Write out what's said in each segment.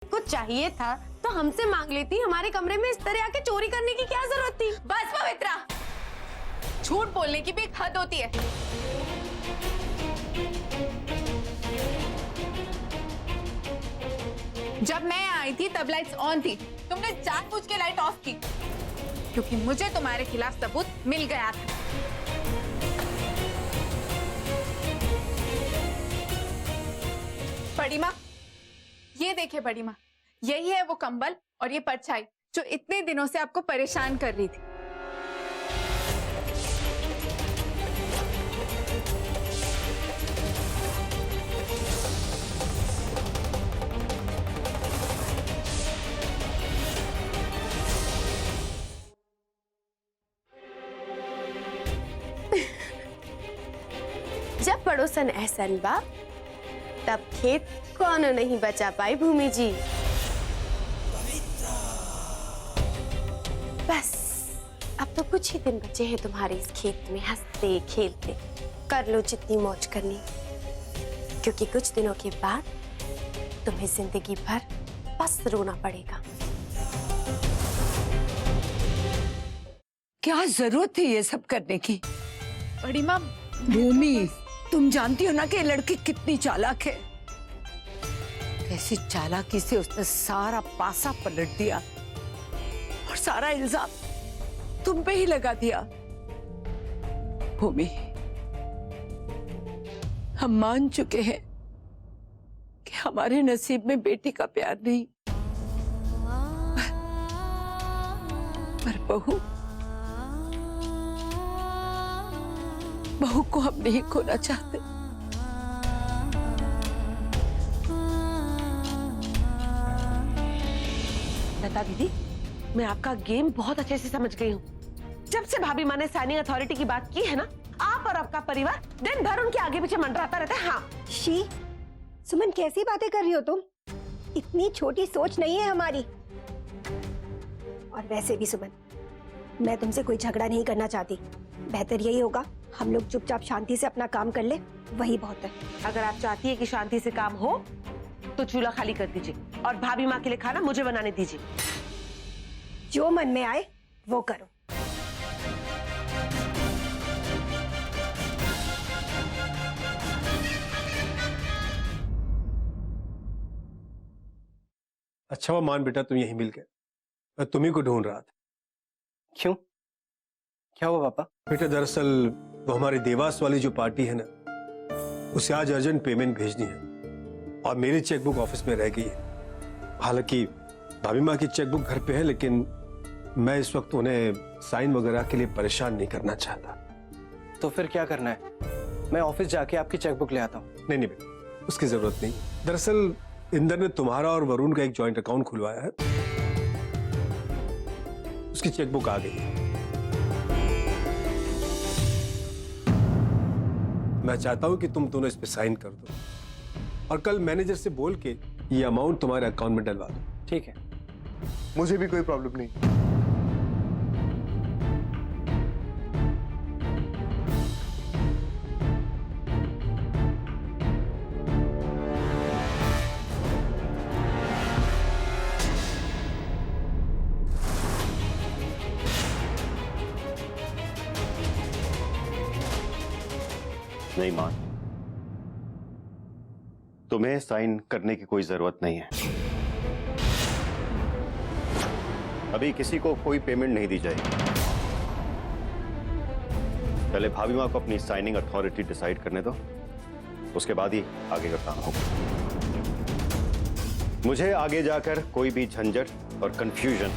कुछ चाहिए था तो हमसे मांग लेती। हमारे कमरे में इस तरह आके चोरी करने की क्या जरूरत थी? बस पवित्रा, झूठ बोलने की भी एक हद होती है। जब मैं आई थी तब लाइट्स ऑन थी, तुमने जानबूझ के लाइट ऑफ की क्योंकि मुझे तुम्हारे खिलाफ सबूत मिल गया था। बड़ी माँ, ये देखिए बड़ी माँ, यही है वो कंबल और ये परछाई जो इतने दिनों से आपको परेशान कर रही थी। जब पड़ोसन एहसन बा तब खेत कौन नहीं बचा पाई भूमि जी। बस अब तो कुछ ही दिन बचे हैं तुम्हारे इस खेत में हंसते खेलते। कर लो जितनी मौज करनी, क्योंकि कुछ दिनों के बाद तुम्हें जिंदगी भर बस रोना पड़ेगा। क्या जरूरत थी ये सब करने की? बड़ी माँ, भूमि, तुम जानती हो ना कि ये लड़की कितनी चालाक है। कैसी चालाकी से उसने सारा पासा पलट दिया और सारा इल्जाम तुम पे ही लगा दिया। भूमि, हम मान चुके हैं कि हमारे नसीब में बेटी का प्यार नहीं, पर बहू को हम नहीं खोना चाहते। लता दीदी, मैं आपका गेम बहुत अच्छे से समझ गई हूँ। जब से भाभी माँ ने साइनिंग अथॉरिटी की बात की है ना, आप और आपका परिवार दिन भर उनके आगे पीछे मंडराता रहता है। हाँ शी, सुमन कैसी बातें कर रही हो तुम? इतनी छोटी सोच नहीं है हमारी। और वैसे भी सुमन, मैं तुमसे कोई झगड़ा नहीं करना चाहती। बेहतर यही होगा हम लोग चुपचाप शांति से अपना काम कर ले, वही बहुत है। अगर आप चाहती है कि शांति से काम हो तो चूल्हा खाली कर दीजिए और भाभी माँ के लिए खाना मुझे बनाने दीजिए। जो मन में आए वो करो। अच्छा हुआ मान बेटा तुम यहीं मिल गए, मैं तुम्ही को ढूंढ रहा था। क्यों, क्या हुआ पापा? बेटा दरअसल वो हमारी देवास वाली जो पार्टी है ना, उसे आज अर्जेंट पेमेंट भेजनी है और मेरी चेकबुक ऑफिस में रह गई है। हालांकि भाभी माँ की चेकबुक घर पे है, लेकिन मैं इस वक्त उन्हें साइन वगैरह के लिए परेशान नहीं करना चाहता। तो फिर क्या करना है? मैं ऑफिस जाके आपकी चेकबुक ले आता हूँ। नहीं नहीं बेटा, उसकी जरूरत नहीं। दरअसल इंदर ने तुम्हारा और वरुण का एक जॉइंट अकाउंट खुलवाया है, उसकी चेकबुक आ गई है। मैं चाहता हूं कि तुम दोनों इस पे साइन कर दो और कल मैनेजर से बोल के ये अमाउंट तुम्हारे अकाउंट में डलवा दो। ठीक है। मुझे भी कोई प्रॉब्लम नहीं। नहीं मान, तुम्हें साइन करने की कोई जरूरत नहीं है। अभी किसी को कोई पेमेंट नहीं दी जाएगी। पहले भाभी माँ को अपनी साइनिंग अथॉरिटी डिसाइड करने दो, उसके बाद ही आगे का काम होगा। मुझे आगे जाकर कोई भी झंझट और कंफ्यूजन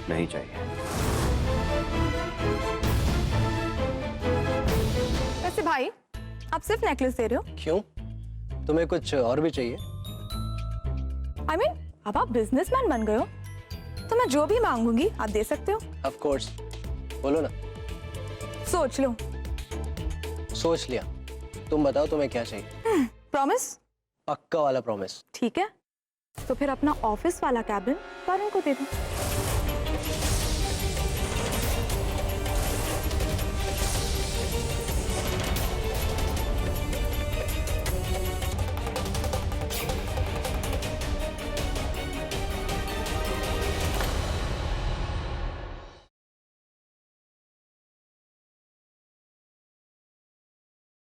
नहीं चाहिए। वैसे भाई, आप सिर्फ नेकलेस दे रहे हो? क्यों, तुम्हें कुछ और भी चाहिए? I mean, अब आप बिजनेसमैन बन गए हो तो मैं जो भी मांगूंगी आप दे सकते हो। ऑफ कोर्स, बोलो ना। सोच लो। सोच लिया। तुम बताओ तुम्हें क्या चाहिए? प्रॉमिस? पक्का वाला प्रॉमिस। ठीक है, तो फिर अपना ऑफिस वाला कैबिन वरुण को दे दो।